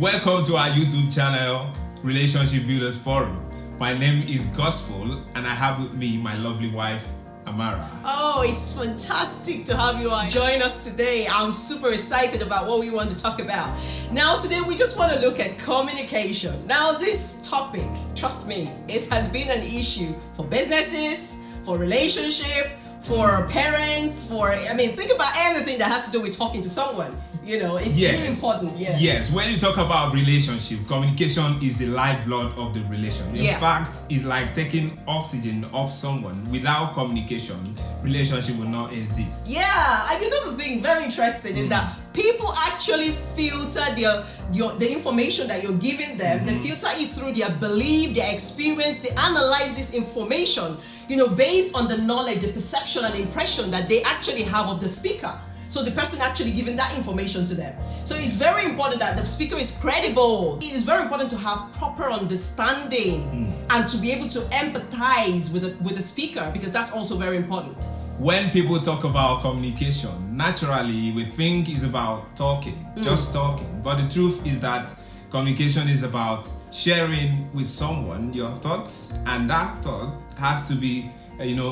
Welcome to our YouTube channel, Relationship Builders Forum. My name is Gospel and I have with me my lovely wife, Amara. Oh, it's fantastic to have you join us today. I'm super excited about what we want to talk about. Now, today we just want to look at communication. Now, this topic, trust me, it has been an issue for businesses, for relationship, for parents, think about anything that has to do with talking to someone. You know, it's really important. Yeah. Yes, when you talk about relationship, communication is the lifeblood of the relationship. In fact, it's like taking oxygen off someone. Without communication, relationship will not exist. Yeah, and you know the thing, very interesting, is that people actually filter the information that you're giving them. They filter it through their belief, their experience. They analyze this information, based on the knowledge, the perception, and impression that they actually have of the speaker. So the person actually giving that information to them. So it's very important that the speaker is credible. It is very important to have proper understanding and to be able to empathize with the speaker, because that's also very important. When people talk about communication, naturally we think it's about talking, just talking. But the truth is that communication is about sharing with someone your thoughts, and that thought has to be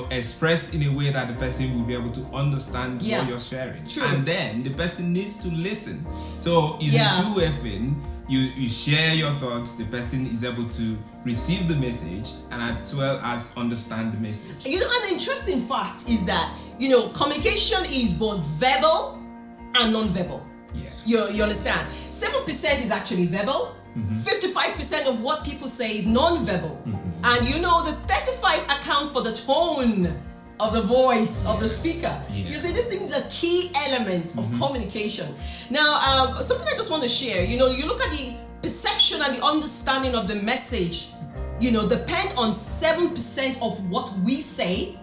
expressed in a way that the person will be able to understand what you're sharing. True. And then the person needs to listen. So it's a two-way thing. You share your thoughts, the person is able to receive the message and as well as understand the message. An interesting fact is that, communication is both verbal and non-verbal. Yes. You understand? 7% is actually verbal. 55% of what people say is non-verbal. And the 35 account for the tone of the voice of the speaker. You see, these things are key elements of communication. Now, something I just want to share, you look at the perception and the understanding of the message, depend on 7% of what we say,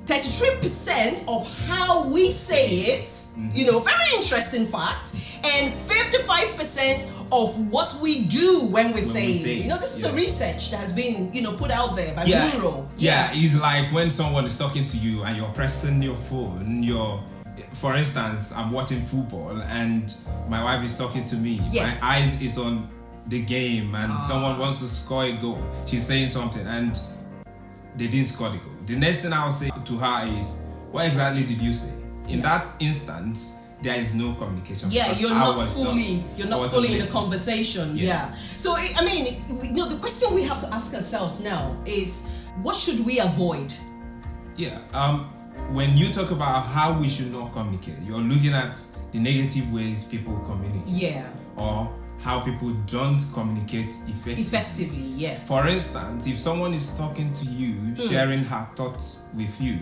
33% of how we say it, very interesting fact, and 55% of what we do when we say it. This is a research that has been, put out there by Bureau. It's like when someone is talking to you and you're pressing your phone, for instance, I'm watching football and my wife is talking to me. Yes. My eyes is on the game and someone wants to score a goal. She's saying something and they didn't score the goal. The next thing I'll say to her is, what exactly did you say? In that instance, there is no communication. Yeah, you're not fully in the conversation. Yeah. So, the question we have to ask ourselves now is, what should we avoid? Yeah. When you talk about how we should not communicate, you're looking at the negative ways people communicate. Yeah. Or how people don't communicate effectively. Yes. For instance, if someone is talking to you, sharing her thoughts with you,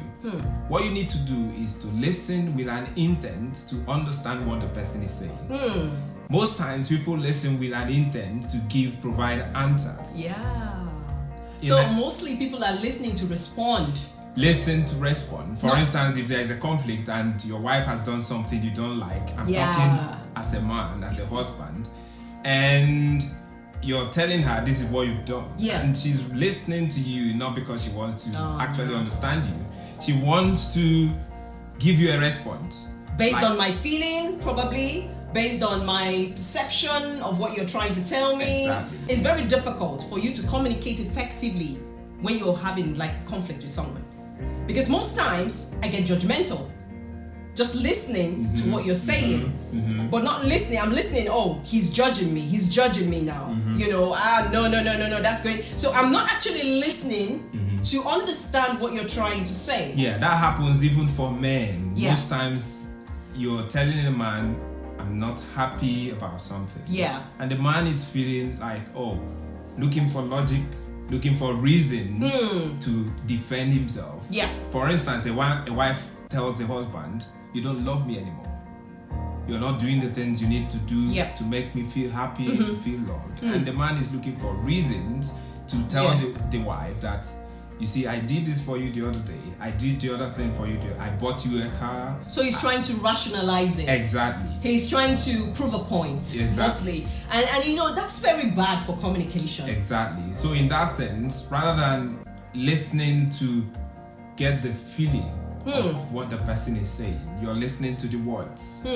what you need to do is to listen with an intent to understand what the person is saying. Most times people listen with an intent to provide answers. Yeah. So mostly people are listening to respond. Listen to respond. For instance, if there is a conflict and your wife has done something you don't like, I'm talking as a man, as a husband, and you're telling her this is what you've done, and she's listening to you not because she wants to actually understand you. She wants to give you a response based on my feeling, probably based on my perception of what you're trying to tell me. Exactly. It's very difficult for you to communicate effectively when you're having conflict with someone, because most times I get judgmental just listening to what you're saying, but not listening. I'm listening. Oh, he's judging me now. No, that's great. So I'm not actually listening to understand what you're trying to say. Yeah, that happens even for men. Most times you're telling a man, I'm not happy about something. Yeah. And the man is feeling like, looking for logic, looking for reasons to defend himself. Yeah. For instance, a wife tells the husband, you don't love me anymore. You're not doing the things you need to do to make me feel happy, to feel loved. And the man is looking for reasons to tell the wife that, you see, I did this for you the other day. I did the other thing for you. I bought you a car. So he's trying to rationalize it. Exactly. He's trying to prove a point, mostly. And that's very bad for communication. Exactly. So in that sense, rather than listening to get the feeling of what the person is saying, you're listening to the words.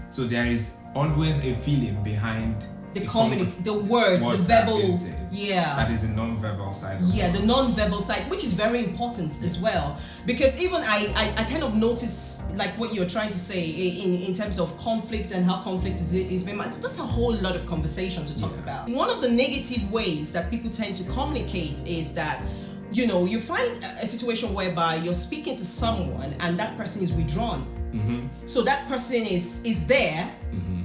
So there is always a feeling behind the words, the verbal, that is the non-verbal side. The non-verbal side, which is very important as well, because even I kind of notice like what you're trying to say in terms of conflict and how conflict is being. That's a whole lot of conversation to talk about. One of the negative ways that people tend to communicate is that, you know, you find a situation whereby you're speaking to someone and that person is withdrawn. So that person is there,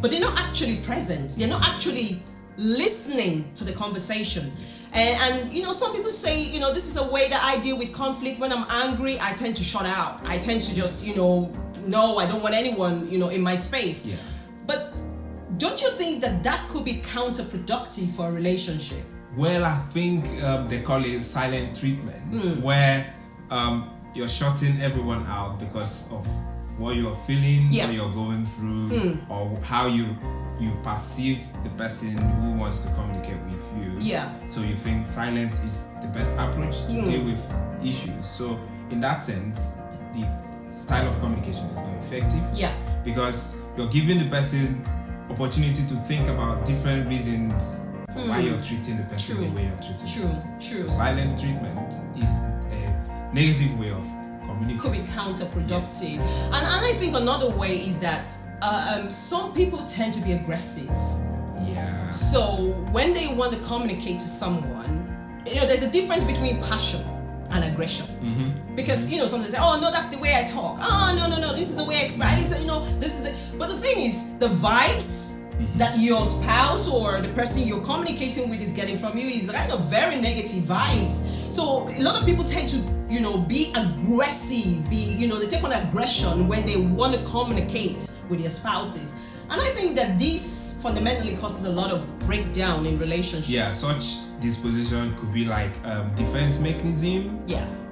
but they're not actually present. They're not actually listening to the conversation. And you know, some people say, you know, this is a way that I deal with conflict. When I'm angry, I tend to shut out. I tend to just, you know, no, I don't want anyone, you know, in my space. But don't you think that could be counterproductive for a relationship? Well, I think they call it silent treatment, where you're shutting everyone out because of what you're feeling, what you're going through, or how you perceive the person who wants to communicate with you. So you think silence is the best approach to deal with issues. So in that sense, the style of communication is not effective. Because you're giving the person opportunity to think about different reasons for why you're treating the person the way you're treating the person. So silent treatment is a negative way of communicating. Could be counterproductive. And I think another way is that some people tend to be aggressive. So when they want to communicate to someone, you know, there's a difference between passion and aggression. Because, you know, somebody say, oh no, that's the way I talk. Oh no, this is the way I express. You know, this is the. But the thing is, the vibes that your spouse or the person you're communicating with is getting from you is kind of very negative vibes. So a lot of people tend to, you know, be aggressive, they take on aggression when they want to communicate with their spouses. And I think that this fundamentally causes a lot of breakdown in relationships. Such disposition could be like defense mechanism.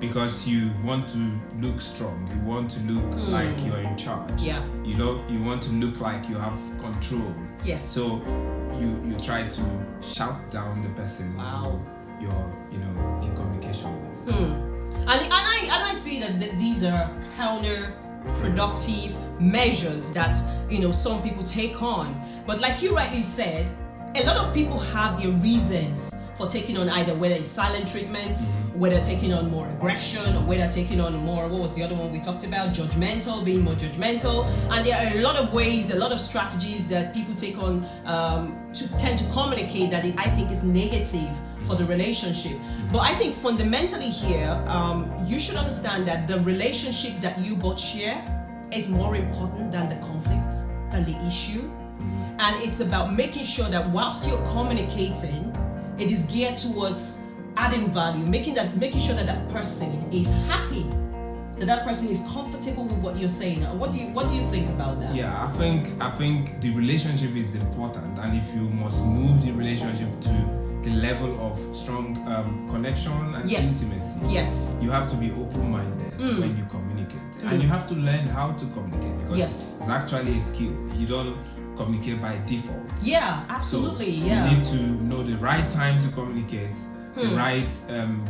Because you want to look strong, you want to look like you're in charge. You know, you want to look like you have control. So you try to shout down the person who you're, you know, in communication with. And I see that these are counterproductive measures that, you know, some people take on. But like you rightly said, a lot of people have their reasons for taking on either whether it's silent treatment, whether taking on more aggression, or whether taking on more, what was the other one we talked about, being more judgmental. And there are a lot of ways, a lot of strategies that people take on to tend to communicate that I think is negative for the relationship. But I think fundamentally here, you should understand that the relationship that you both share is more important than the conflict, than the issue. And it's about making sure that whilst you're communicating, it is geared towards adding value, making sure that person is happy, that person is comfortable with what you're saying. What do you think about that? I think the relationship is important, and if you must move the relationship to the level of strong connection and intimacy, you have to be open-minded when you communicate, and you have to learn how to communicate, because it's actually a skill. You don't communicate by default. Absolutely. So you need to know the right time to communicate, the right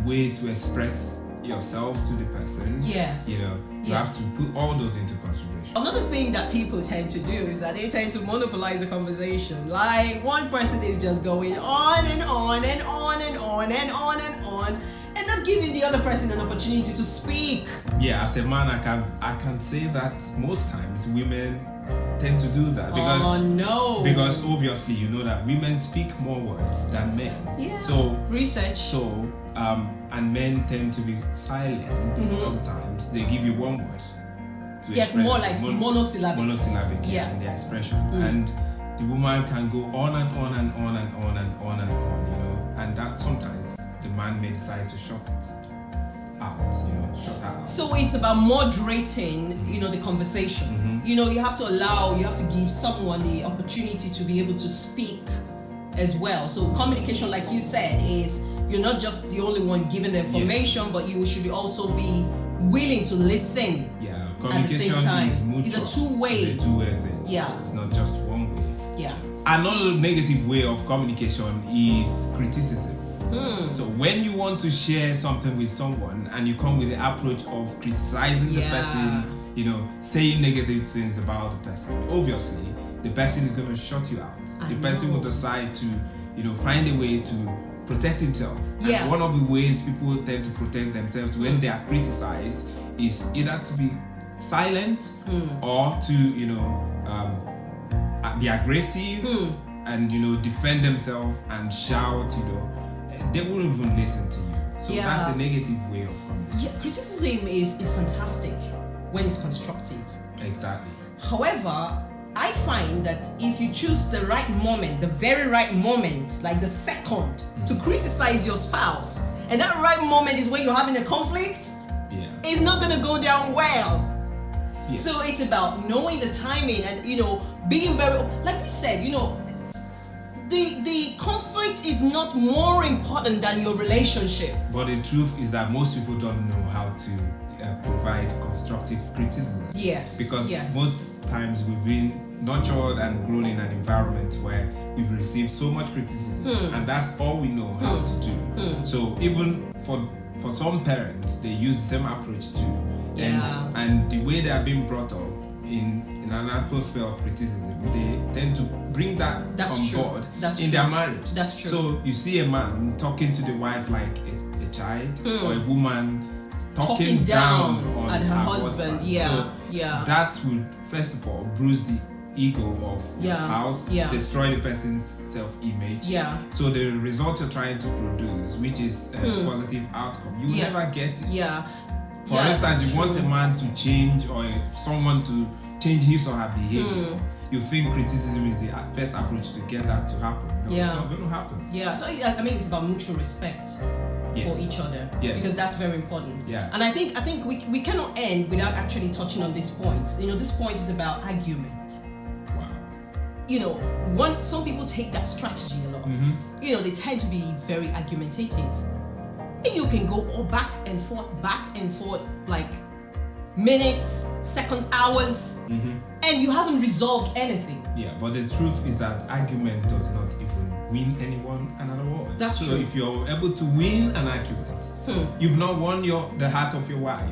way to express yourself to the person. You know, you have to put all those into consideration. Another thing that people tend to do is that they tend to monopolize a conversation. Like one person is just going on and on and on and on and on and on, and not giving the other person an opportunity to speak. As a man, I can say that most times women tend to do that because obviously you know that women speak more words than men. So research. And men tend to be silent sometimes. They give you one word to express. More like monosyllabic. In their expression. And the woman can go on and on and on and on and on and on, you know. And that sometimes the man may decide to shut her out. So it's about moderating, you know, the conversation. You know, you have to give someone the opportunity to be able to speak as well. So communication, like you said, is you're not just the only one giving the information, but you should also be willing to listen. Communication at the same time. is mutual. It's a two-way. It's a two-way thing. It's not just one way. Another negative way of communication is criticism. So when you want to share something with someone and you come with the approach of criticizing the person, you know, saying negative things about the person, obviously the person is going to shut you out. The person will decide to, find a way to protect himself. Yeah. And one of the ways people tend to protect themselves when they are criticized is either to be silent or to, be aggressive and, defend themselves and shout, they won't even listen to you. So that's the negative way of communicating. Yeah, criticism is fantastic when it's constructive. Exactly. However, I find that if you choose the right moment, the very right moment, like the second, to criticize your spouse, and that right moment is when you're having a conflict, it's not going to go down well. Yeah. So it's about knowing the timing and, being very, like we said, the conflict is not more important than your relationship. But the truth is that most people don't know how to provide constructive criticism. Yes. Because most times we've been nurtured and grown in an environment where we've received so much criticism and that's all we know how to do. So even for some parents, they use the same approach too. And the way they are being brought up in an atmosphere of criticism, they tend to bring that on board in their marriage. That's true. So you see a man talking to the wife like a child, or a woman talking down on her husband. So that will first of all bruise the ego of your spouse, destroy the person's self-image. So the result you're trying to produce, which is a positive outcome, you will never get it. For instance, you want a man to change or someone to change his or her behavior. You think criticism is the best approach to get that to happen. No, it's not going to happen. So I mean, it's about mutual respect for each other, because that's very important. And I think we cannot end without actually touching on this point. This point is about argument. Wow. Some people take that strategy a lot. They tend to be very argumentative. And you can go all back and forth, like minutes, seconds, hours, and you haven't resolved anything. But the truth is that argument does not even win anyone an award. That's true. So if you're able to win an argument, you've not won the heart of your wife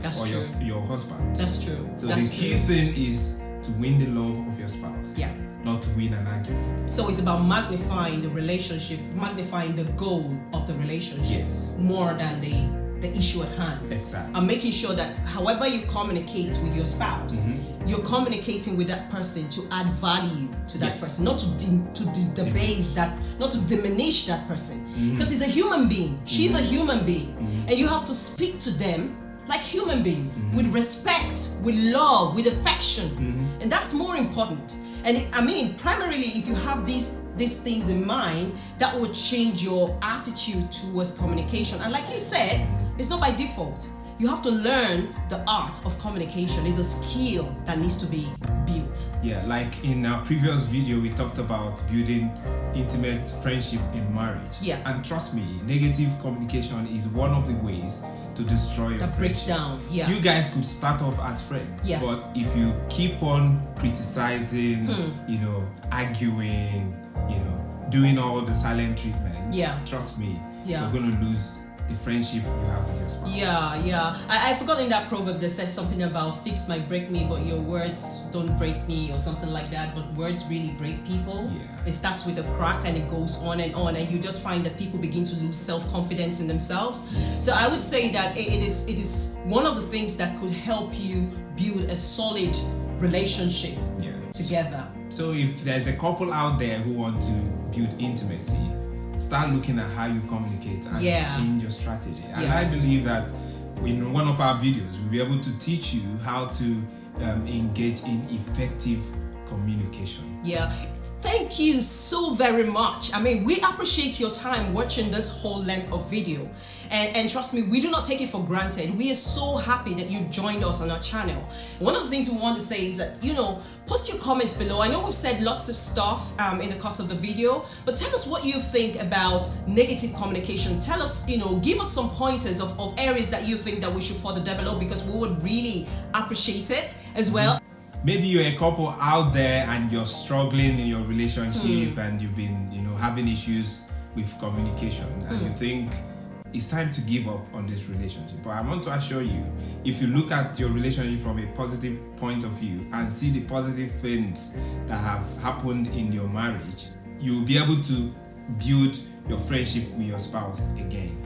your husband. That's true. So the key thing is to win the love of your spouse. Not to win an argument. So it's about magnifying the relationship, magnifying the goal of the relationship more than the issue at hand. Exactly. And making sure that however you communicate with your spouse, you're communicating with that person to add value to that person, not to debase that, not to diminish that person. Because he's a human being, she's a human being, and you have to speak to them like human beings, with respect, with love, with affection, and that's more important. And primarily, if you have these things in mind, that would change your attitude towards communication. And like you said, it's not by default. You have to learn the art of communication. It's a skill that needs to be built. Like in our previous video, we talked about building intimate friendship in marriage. And trust me, negative communication is one of the ways to destroy your friendship. Breaks down. You guys could start off as friends, but if you keep on criticizing, arguing, doing all the silent treatment, trust me, you're going to lose the friendship you have with your spouse. I forgot in that proverb that says something about sticks might break me, but your words don't break me, or something like that. But words really break people. It starts with a crack and it goes on, and you just find that people begin to lose self-confidence in themselves. So I would say that it is one of the things that could help you build a solid relationship together. So if there's a couple out there who want to build intimacy, start looking at how you communicate and change your strategy. And I believe that in one of our videos, we'll be able to teach you how to engage in effective communication. Thank you so very much. We appreciate your time watching this whole length of video. And trust me, we do not take it for granted. We are so happy that you've joined us on our channel. One of the things we want to say is that, post your comments below. I know we've said lots of stuff in the course of the video, but tell us what you think about negative communication. Tell us, give us some pointers of areas that you think that we should further develop, because we would really appreciate it as well. Maybe you're a couple out there and you're struggling in your relationship and you've been, having issues with communication and you think it's time to give up on this relationship. But I want to assure you, if you look at your relationship from a positive point of view and see the positive things that have happened in your marriage, you'll be able to build your friendship with your spouse again.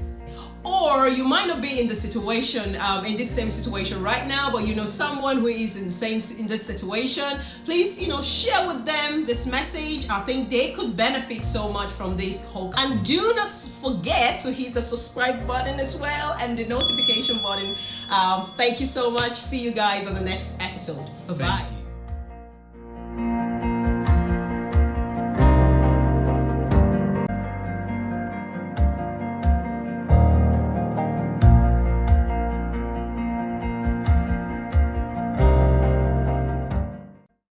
Or you might not be in the situation, in this same situation right now, but you know someone who is in this situation. Please, share with them this message. I think they could benefit so much from this whole. And do not forget to hit the subscribe button as well and the notification button. Thank you so much. See you guys on the next episode. Bye bye.